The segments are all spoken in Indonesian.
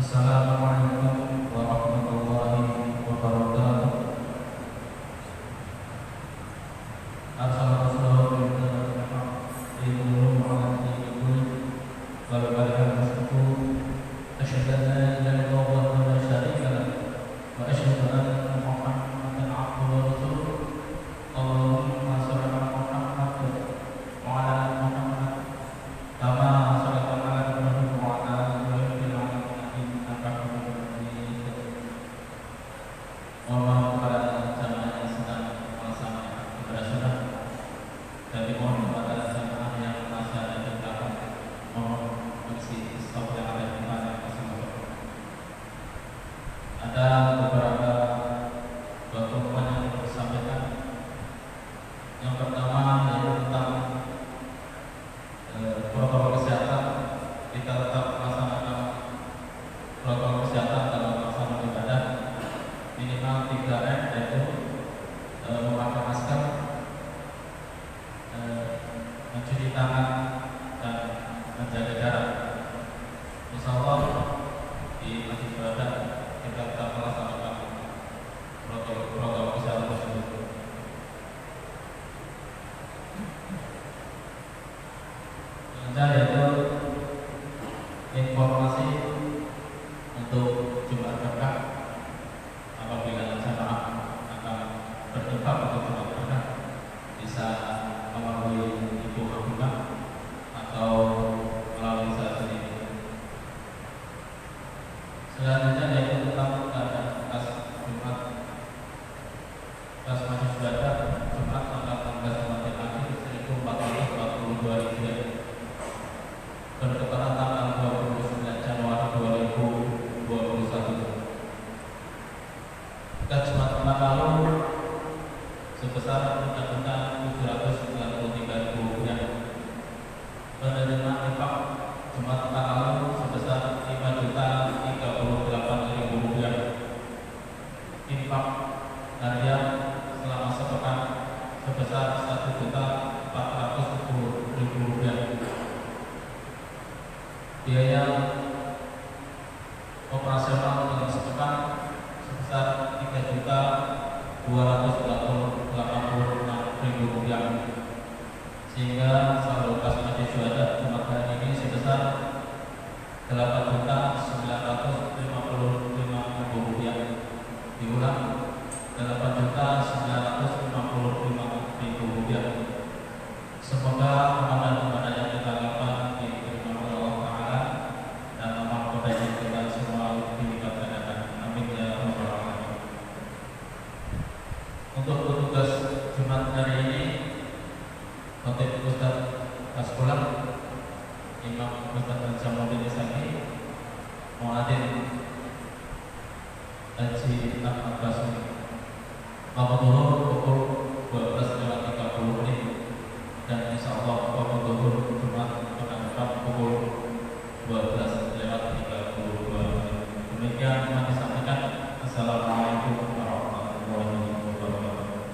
Assalamualaikum warahmatullahi wabarakatuh. Asyhadu an la ilaha illallah wa la syarika lah wa asyhadu anna Muhammadan abduhu wa rasuluh. Allahumma shalli ala Muhammad wa ala ali Muhammad kama shallaita ala Ibrahim wa ala ali Ibrahim fil alamin innaka Hamidum Majid. Mohon kepada jamaah yang sedang melaksanakan ibadah sunat dan dimohon kepada jamaah yang masih ada di belakang mohon mengisi stop yang ada di depan yang masih belum. Ada beberapa pengumuman yang perlu disampaikan. Yang pertama yaitu tentang protokol kesehatan. Kita tetap melaksanakan protokol kesehatan dalam melaksanakan ibadah minimal 3M, yaitu memakai masker, mencuci tangan, dan menjaga jarak. Insyaallah di masjid ibadah kita tetap melaksanakan protokol kesehatan tersebut. Selanjutnya yaitu informasi untuk Jumat Berkah. Apabila jamaah akan berinfak untuk Jumat Berkah, bisa melalui Ibu Habibah atau melalui saya sendiri. Selanjutnya yaitu tentang keadaan bekas Jumat, bekas masjid ibadah Jumat tanggal 16 Jumat yang akhir 1442 Hijriah bertepatan tanggal 29 Januari 2021. Bekas Jumat kemarin lalu sebesar Rp793.000. Penerima infak Jumat pekan lalu sebesar Rp5.038.000. Infak harian selama sepekan sebesar Rp1.410.000. Biaya operasional dalam sepekan sebesar Rp3.286.000, sehingga saldo kas masjid syuhada Jumat hari ini sebesar Rp8.955.000. Diulang, Rp8.955.000. Semoga amanah-amanah yang kita lakukan diterima oleh Allah Ta'ala dan amal kebaikan kita semua dilipat gandakan. Amin ya rabbal alamin. Untuk petugas Jumat hari ini, Khotib Ustaz Kaskulah, Imam Ustaz Jamuddin Isaki, Muadzin Haji Ahmad Basri. Waktu zuhur pukul 12.30 dan insyaallah waktu zuhur Jumat akan tetap pukul 12.32. Demikian yang disampaikan. Assalamualaikum warahmatullahi wabarakatuh.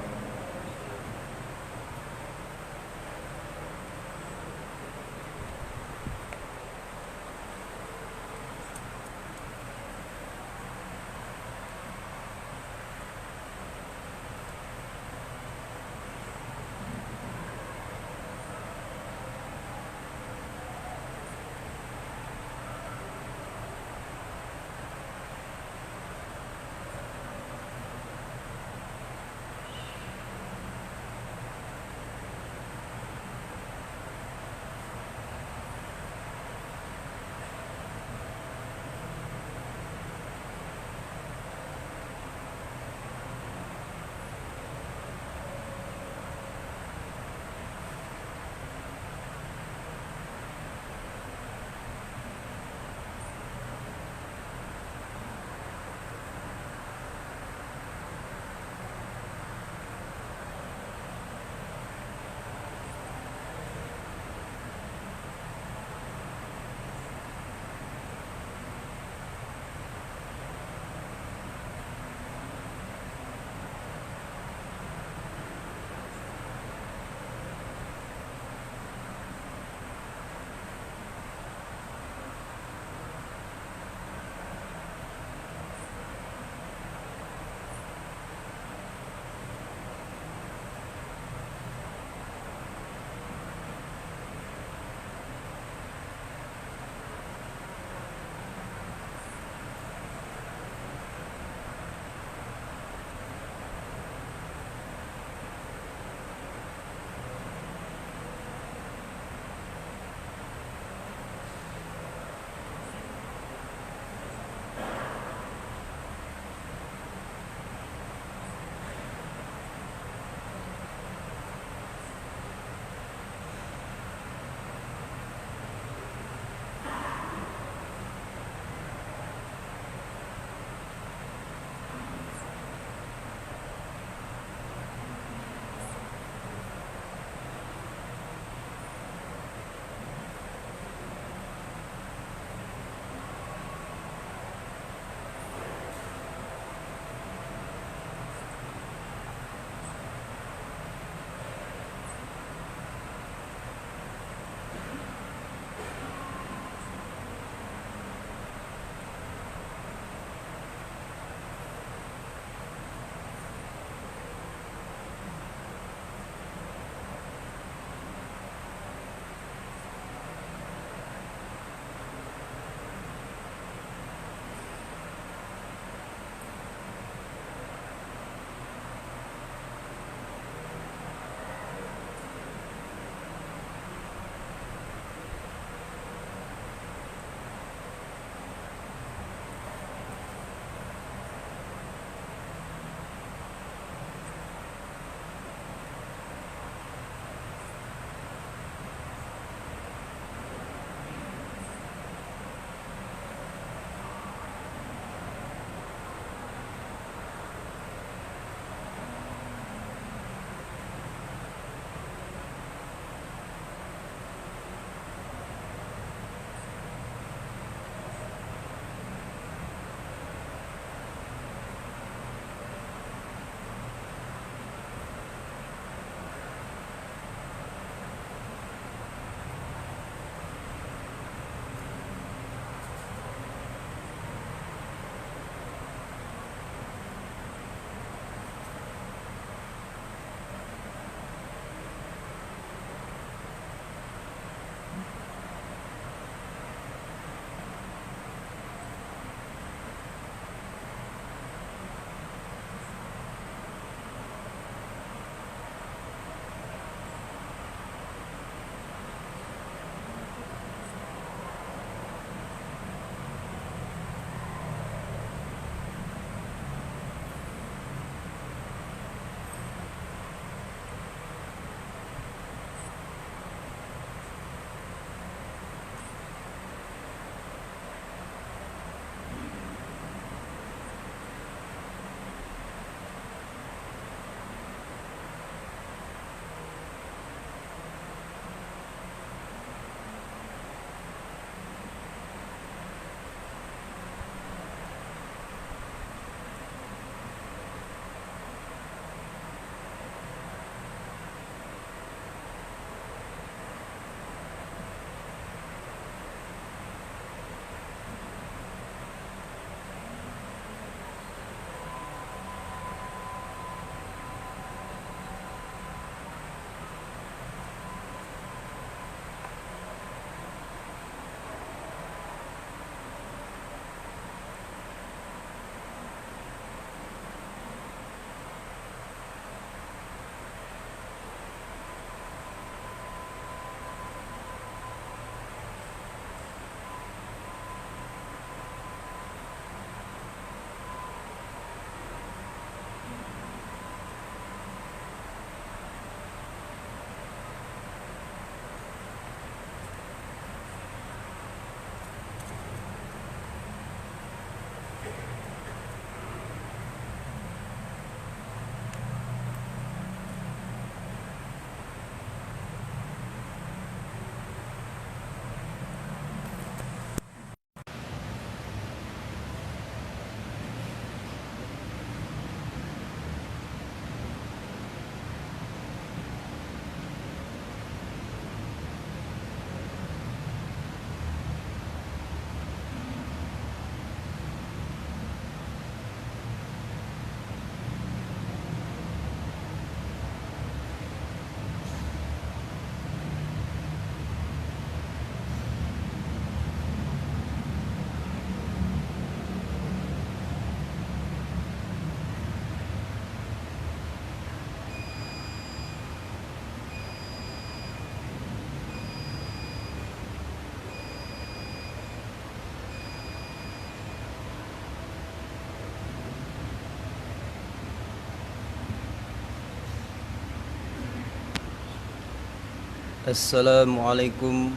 Assalamualaikum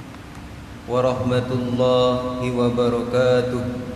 warahmatullahi wabarakatuh.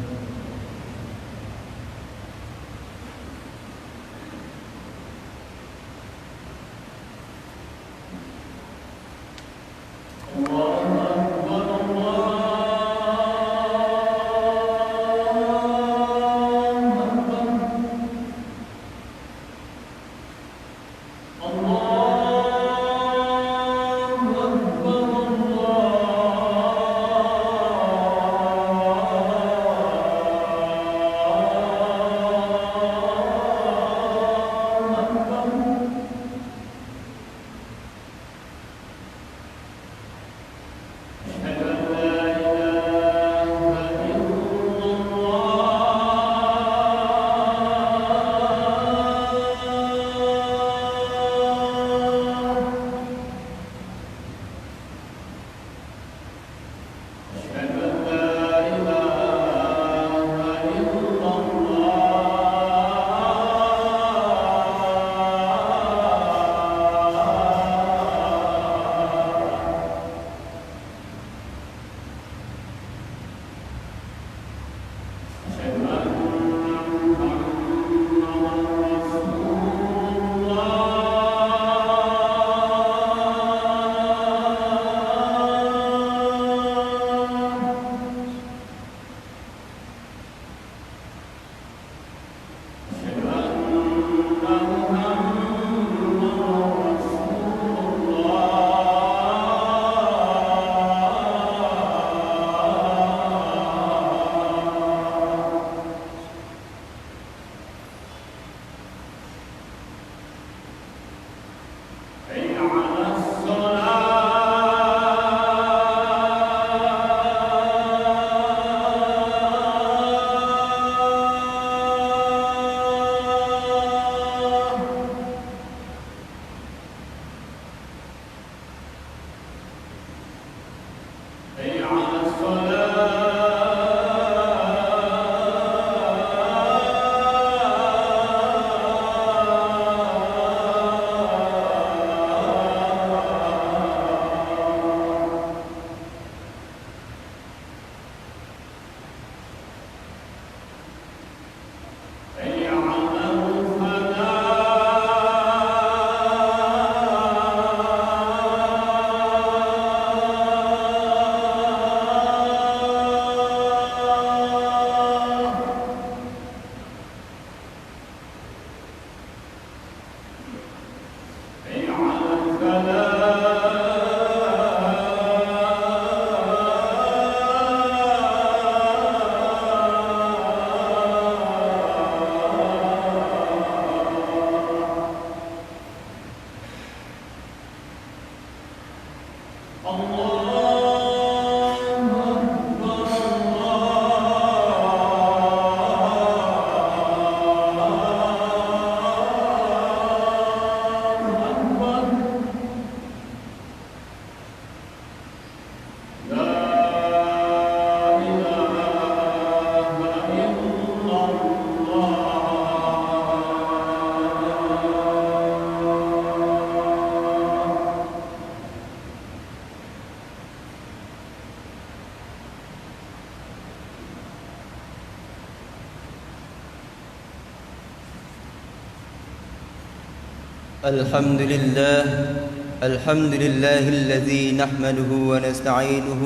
الحمد لله الذي نحمده ونستعينه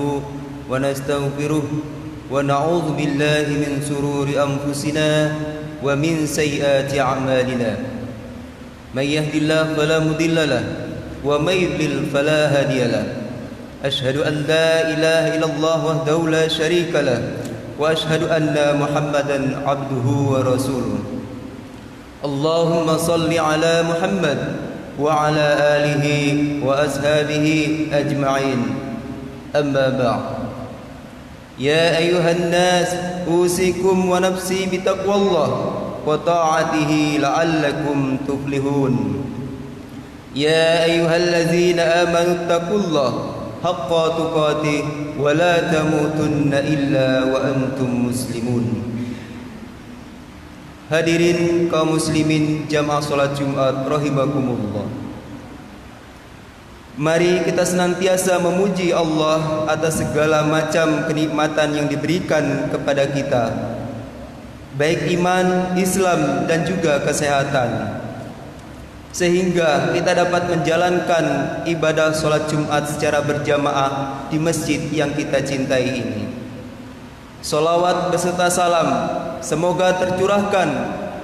ونستغفره ونعوذ بالله من شرور أنفسنا ومن سيئات أعمالنا. من يهد الله فلا مضل له ومن يضلل فلا هادي له. أشهد أن لا إله إلا الله وحده لا شريك له وأشهد أن محمدا عبده ورسوله. اللهم صل على محمد وعلى آله وأصحابه أجمعين. أما بعد، يا أيها الناس أوصيكم ونفسي بتقوى الله وطاعته لعلكم تفلحون. يا أيها الذين آمنوا اتقوا الله حق تقاته ولا تموتن إلا وأنتم مسلمون. Hadirin kaum muslimin jamaah salat Jumat rahimakumullah. Mari kita senantiasa memuji Allah atas segala macam kenikmatan yang diberikan kepada kita, baik iman, Islam dan juga kesehatan, sehingga kita dapat menjalankan ibadah sholat Jumat secara berjamaah di masjid yang kita cintai ini. Salawat beserta salam semoga tercurahkan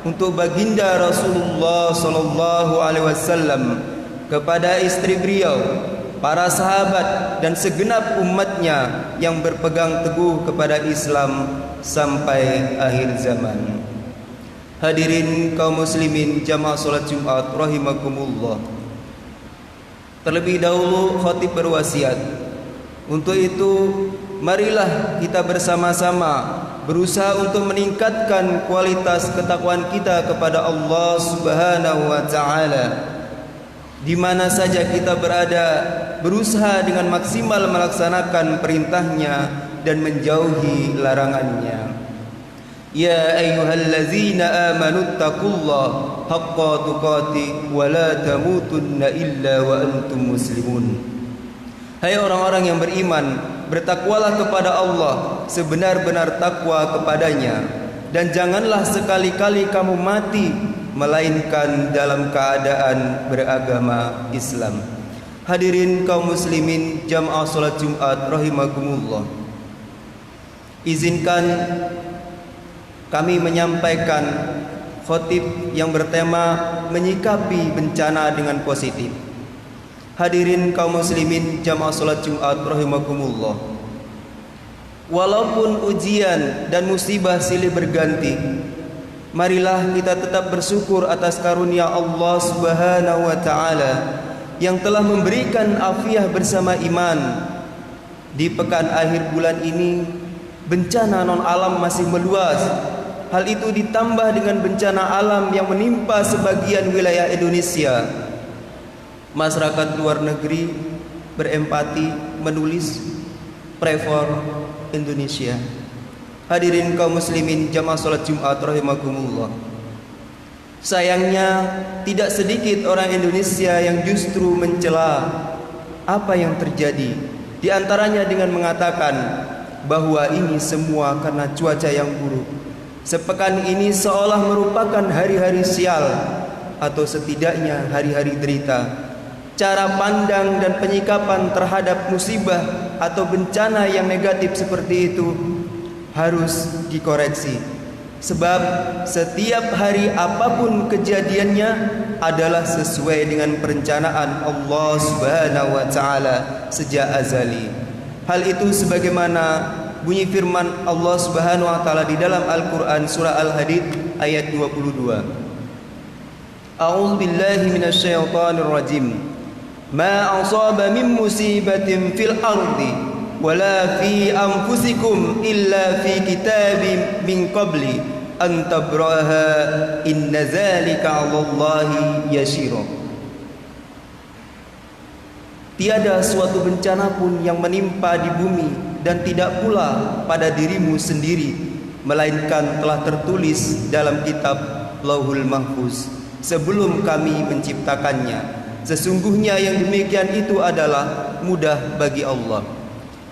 untuk baginda Rasulullah sallallahu alaihi wasallam, kepada istri beliau, para sahabat dan segenap umatnya yang berpegang teguh kepada Islam sampai akhir zaman. Hadirin kaum muslimin jamaah salat Jumat rahimakumullah. Terlebih dahulu khatib berwasiat. Untuk itu marilah kita bersama-sama berusaha untuk meningkatkan kualitas ketakwaan kita kepada Allah Subhanahu wa taala. Di mana saja kita berada, berusaha dengan maksimal melaksanakan perintahnya dan menjauhi larangannya. Ya ayyuhallazina amanu taqullaha haqqa tuqatih wa la tamutunna illa wa antum muslimun. Hai orang-orang yang beriman, bertakwalah kepada Allah sebenar-benar takwa kepadanya, dan janganlah sekali-kali kamu mati melainkan dalam keadaan beragama Islam. Hadirin kaum muslimin jamaah salat Jumat rahimakumullah. Izinkan kami menyampaikan khotib yang bertema menyikapi bencana dengan positif. Hadirin kaum muslimin jamaah salat Jumat rahimakumullah. Walaupun ujian dan musibah silih berganti, marilah kita tetap bersyukur atas karunia Allah Subhanahu wa taala yang telah memberikan afiah bersama iman. Di pekan akhir bulan ini, bencana non alam masih meluas. Hal itu ditambah dengan bencana alam yang menimpa sebagian wilayah Indonesia. Masyarakat luar negeri berempati menulis pray for Indonesia. Hadirin kaum muslimin jamaah salat Jumat rahimakumullah. Sayangnya tidak sedikit orang Indonesia yang justru mencela apa yang terjadi, di antaranya dengan mengatakan bahwa ini semua karena cuaca yang buruk. Sepekan ini seolah merupakan hari-hari sial atau setidaknya hari-hari derita. Cara pandang dan penyikapan terhadap musibah atau bencana yang negatif seperti itu harus dikoreksi, sebab setiap hari apapun kejadiannya adalah sesuai dengan perencanaan Allah Subhanahu wa taala sejak azali. Hal itu sebagaimana bunyi firman Allah Subhanahu wa taala di dalam Al-Qur'an surah Al-Hadid ayat 22. A'udzu billahi minasyaitonir rajim. Ma asaba min musibatin fil ardi wala fi anfusikum illa fi kitabim min qabli an tabraha inna zalika 'alallahi yasir. Tiada suatu bencana pun yang menimpa di bumi dan tidak pula pada dirimu sendiri, melainkan telah tertulis dalam kitab Lauhul Mahfuz sebelum kami menciptakannya. Sesungguhnya yang demikian itu adalah mudah bagi Allah.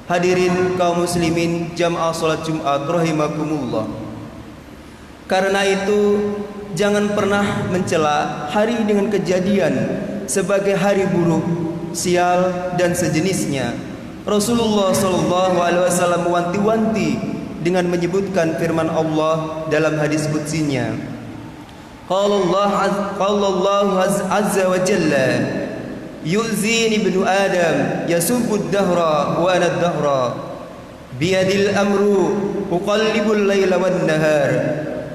Hadirin kaum muslimin jamaah salat Jumat rahimakumullah. Karena itu jangan pernah mencela hari dengan kejadian sebagai hari buruk, sial dan sejenisnya. Rasulullah sallallahu alaihi wasallam mewanti-wanti dengan menyebutkan firman Allah dalam hadis qudsinya. Qala Allah azza wa jalla, yu'zini ibnu Adam yasubbud dahra wa ana ad-dahra biyadil amru uqallibul laila wan nahar.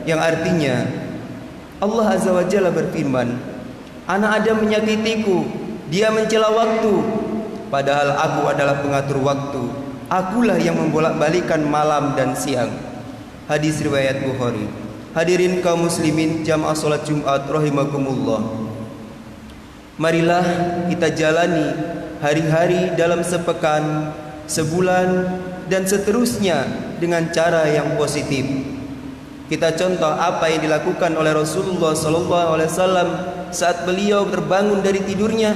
Yang artinya Allah azza wa jalla berfirman, anak Adam menyakitiku, dia mencela waktu, padahal aku adalah pengatur waktu. Akulah yang membolak-balikan malam dan siang. Hadis riwayat Bukhari. Hadirin kaum muslimin jamaah salat Jumat rahimakumullah. Marilah kita jalani hari-hari dalam sepekan, sebulan dan seterusnya dengan cara yang positif. Kita contoh apa yang dilakukan oleh Rasulullah sallallahu alaihi wasallam saat beliau terbangun dari tidurnya,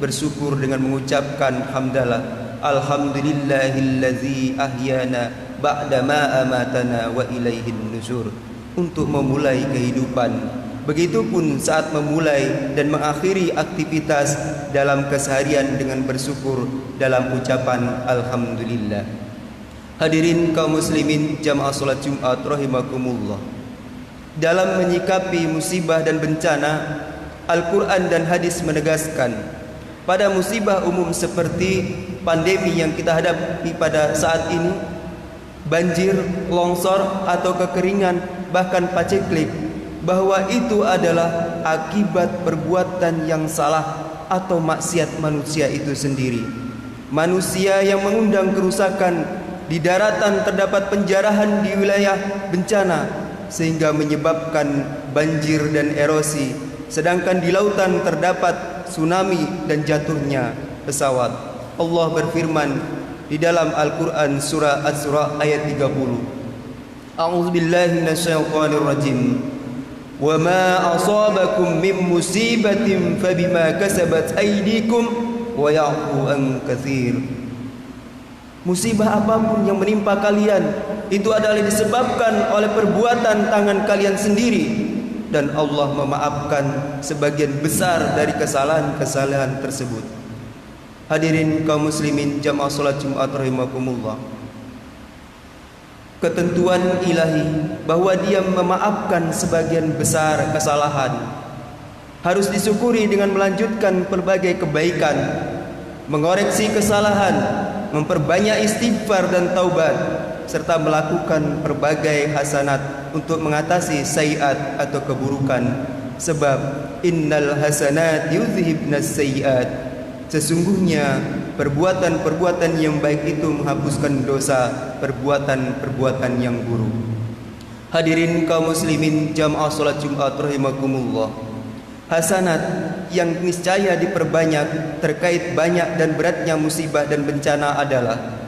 bersyukur dengan mengucapkan hamdalah, alhamdulillahillazi ahyana ba'da ma amatana wa ilaihin nusyur, untuk memulai kehidupan. Begitupun saat memulai dan mengakhiri aktivitas dalam keseharian dengan bersyukur dalam ucapan alhamdulillah. Hadirin kaum muslimin jamaah salat Jumat rahimakumullah. Dalam menyikapi musibah dan bencana, Al-Quran dan hadis menegaskan pada musibah umum seperti pandemi yang kita hadapi pada saat ini, banjir, longsor atau kekeringan, bahkan paceklik, bahwa itu adalah akibat perbuatan yang salah atau maksiat manusia itu sendiri. Manusia yang mengundang kerusakan, di daratan terdapat penjarahan di wilayah bencana sehingga menyebabkan banjir dan erosi, sedangkan di lautan terdapat tsunami dan jatuhnya pesawat. Allah berfirman di dalam Al-Quran surah As-Surah ayat 30, A'udzubillahi minasyaitonirrajim, wa ma asabakum min musibatin fabima kasabat aydikum wa ya'fu an katsir. Musibah apapun yang menimpa kalian itu adalah disebabkan oleh perbuatan tangan kalian sendiri, dan Allah memaafkan sebagian besar dari kesalahan-kesalahan tersebut. Hadirin kaum muslimin jamaah salat Jumat rahimakumullah. Ketentuan ilahi bahwa Dia memaafkan sebagian besar kesalahan harus disyukuri dengan melanjutkan berbagai kebaikan, mengoreksi kesalahan, memperbanyak istighfar dan taubat, serta melakukan berbagai hasanat untuk mengatasi sayiat atau keburukan. Sebab innal hasanat yuzhibnas sayiat, sesungguhnya perbuatan-perbuatan yang baik itu menghapuskan dosa perbuatan-perbuatan yang buruk. Hadirin kaum muslimin jamaah salat Jumat rahimakumullah. Hasanat yang niscaya diperbanyak terkait banyak dan beratnya musibah dan bencana adalah: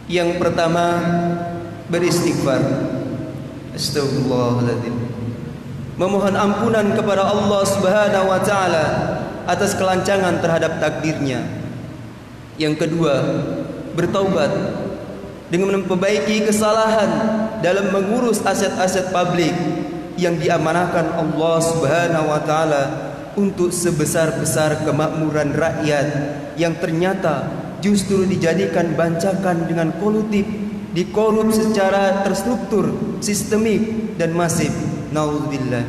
yang pertama, beristighfar. Astagfirullahaladzim, memohon ampunan kepada Allah Subhanahu wa ta'ala atas kelancangan terhadap takdirnya. Yang kedua, bertaubat dengan memperbaiki kesalahan dalam mengurus aset-aset publik yang diamanahkan Allah Subhanahu wa ta'ala untuk sebesar-besar kemakmuran rakyat, yang ternyata justru dijadikan bancakan dengan kolutif, dikorup secara terstruktur, sistemik dan masif. Naudzubillah.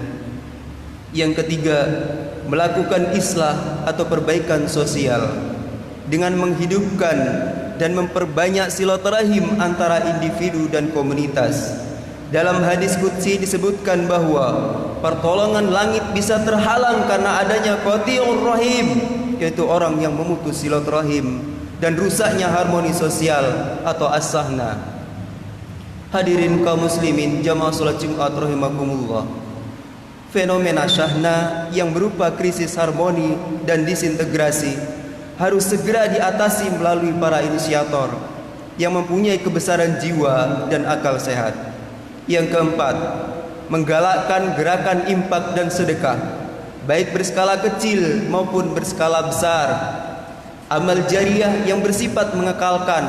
Yang ketiga, melakukan islah atau perbaikan sosial dengan menghidupkan dan memperbanyak silaturahim antara individu dan komunitas. Dalam hadis qudsi disebutkan bahwa pertolongan langit bisa terhalang karena adanya qati'ur rahim, yaitu orang yang memutus silaturahim, dan rusaknya harmoni sosial atau as-sahna. Hadirin kaum muslimin jamaah salat Jumat rahimakumullah. Fenomena syahna yang berupa krisis harmoni dan disintegrasi harus segera diatasi melalui para inisiator yang mempunyai kebesaran jiwa dan akal sehat. Yang keempat, menggalakkan gerakan infak dan sedekah, baik berskala kecil maupun berskala besar. Amal jariah yang bersifat mengekalkan,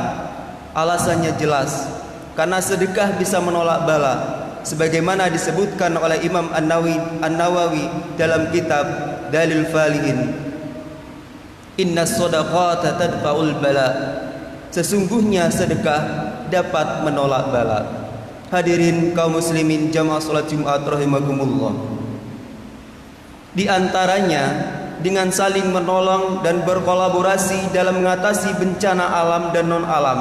alasannya jelas, karena sedekah bisa menolak bala, sebagaimana disebutkan oleh Imam An-Nawawi dalam kitab Dalil Falihin. Innas shadaqata tadfa'ul bala, sesungguhnya sedekah dapat menolak bala. Hadirin kaum muslimin jamaah salat Jumat rahimakumullah. Di antaranya dengan saling menolong dan berkolaborasi dalam mengatasi bencana alam dan non-alam,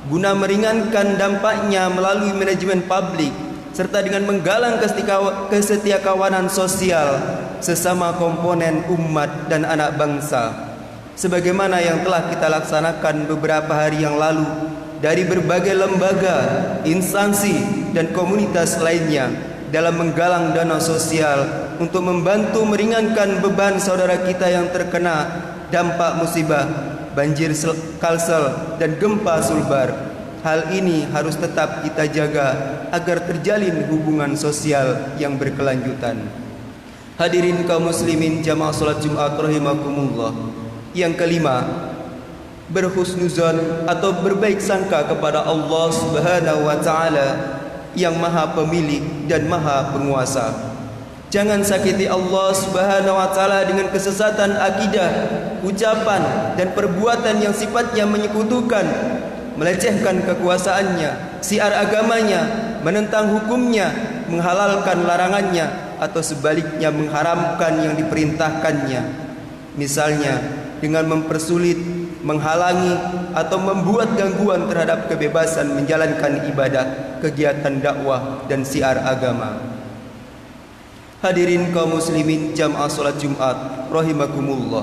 guna meringankan dampaknya melalui manajemen publik, serta dengan menggalang kesetiakawanan sosial sesama komponen umat dan anak bangsa, sebagaimana yang telah kita laksanakan beberapa hari yang lalu dari berbagai lembaga, instansi, dan komunitas lainnya dalam menggalang dana sosial untuk membantu meringankan beban saudara kita yang terkena dampak musibah banjir Kalsel dan gempa Sulbar. Hal ini harus tetap kita jaga agar terjalin hubungan sosial yang berkelanjutan. Hadirin kaum muslimin jamaah salat Jumat rahimakumullah. Yang kelima, berhusnuzan atau berbaik sangka kepada Allah Subhanahu wa taala yang Maha Pemilik dan Maha Penguasa. Jangan sakiti Allah Subhanahu wa taala dengan kesesatan akidah, ucapan dan perbuatan yang sifatnya menyekutukan, melecehkan kekuasaannya, syiar agamanya, menentang hukumnya, menghalalkan larangannya, atau sebaliknya mengharamkan yang diperintahkannya. Misalnya dengan mempersulit, menghalangi atau membuat gangguan terhadap kebebasan menjalankan ibadah, kegiatan dakwah dan syiar agama. Hadirin kaum muslimin jamaah salat Jumat rahimakumullah.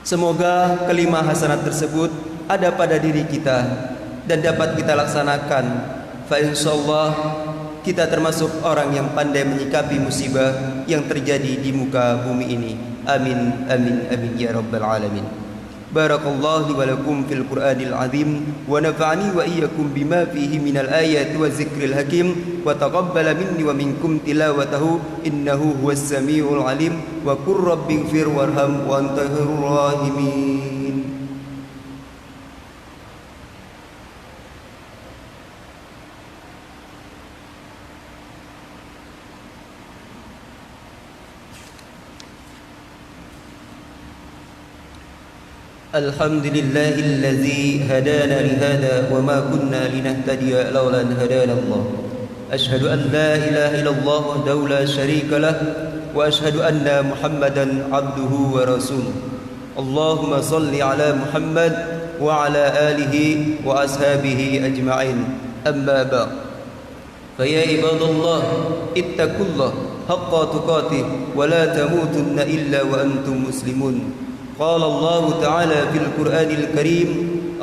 Semoga kelima hasanat tersebut ada pada diri kita dan dapat kita laksanakan. Fa insyaallah kita termasuk orang yang pandai menyikapi musibah yang terjadi di muka bumi ini. Amin amin amin ya rabbal alamin. Barakallahu li wa lakum fil Qur'anil azim wa nafa'ani wa iyyakum bima fihi minal ayati wa zikril hakim wa taqabbala minni wa minkum tilawatahu innahu huwas samiul alim wa qur rabbighfir warham wa anta khairur rahimin. Alhamdulillahilladzi hadana lihada wa ma kunna linahtadiya laula an hadana Allah. Ashhadu an la ilaha illallah wahdahu la syarika lah wa ashhadu anna Muhammadan abduhu wa rasuluh. Allahumma salli ala Muhammad wa ala alihi wa ashabihi ajma'in. Amma ba'd. Fa ya ibadallah ittaqullah haqqa tuqatih wa la tamutunna illa wa antum muslimun. قال الله تعالى في القرآن الكريم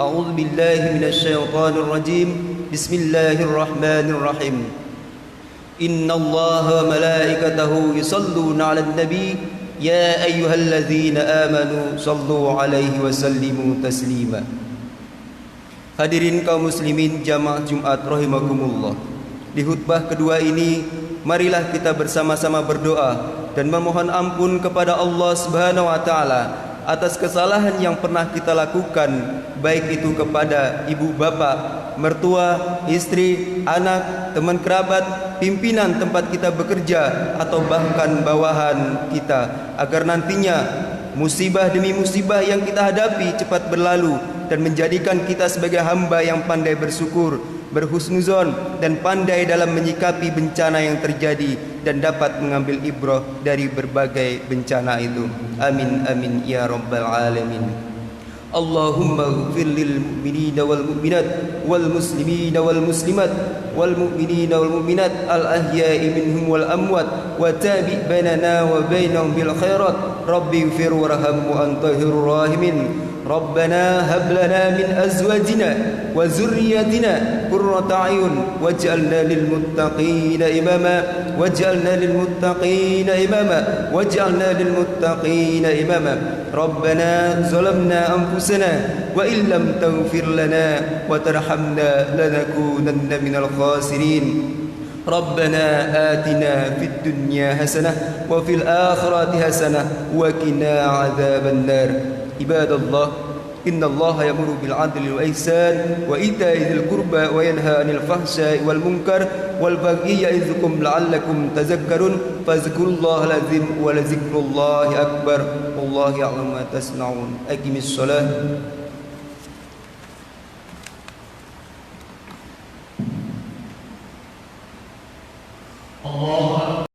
أعوذ بالله من الشيطان الرجيم بسم الله الرحمن الرحيم إن الله وملائكته يصلون على النبي يا أيها الذين آمنوا صلوا عليه وسلموا تسليما. Hadirin kaum muslimin jamaah Jumat rahimakumullah. Di khutbah kedua ini marilah kita bersama-sama berdoa dan memohon ampun kepada Allah Subhanahu wa taala atas kesalahan yang pernah kita lakukan, baik itu kepada ibu bapak, mertua, istri, anak, teman kerabat, pimpinan tempat kita bekerja, atau bahkan bawahan kita, agar nantinya musibah demi musibah yang kita hadapi cepat berlalu dan menjadikan kita sebagai hamba yang pandai bersyukur, berhusnuzon dan pandai dalam menyikapi bencana yang terjadi dan dapat mengambil ibrah dari berbagai bencana itu. Amin amin ya rabbal alamin. Allahumma ighfir lil mu'minina wal mu'minat wal muslimina wal muslimat wal mu'minina wal mu'minat al ahya'i minhum wal amwat wa tabi' bainana wa bainahum bil khairat rabbi ighfir warham wa anta khairur rahimin. ربنا هب لنا من أزواجنا وذرياتنا قرة أعين واجعلنا للمتقين إماما واجعلنا للمتقين إماما واجعلنا للمتقين إماما ربنا ظلمنا أنفسنا وإن لم تغفر لنا وترحمنا لنكونن من الخاسرين ربنا آتنا في الدنيا حسنة وفي الآخرة حسنة وقنا عذاب النار. عباد الله إن الله يأمر بالعدل والإحسان وإيتاء ذي القربى وينهى عن الفحشاء والمنكر والبغي يعظكم لعلكم تذكرون فاذكروا الله العظيم ولذكر الله أكبر والله يعلم ما تصنعون. أقم الصلاة. Allah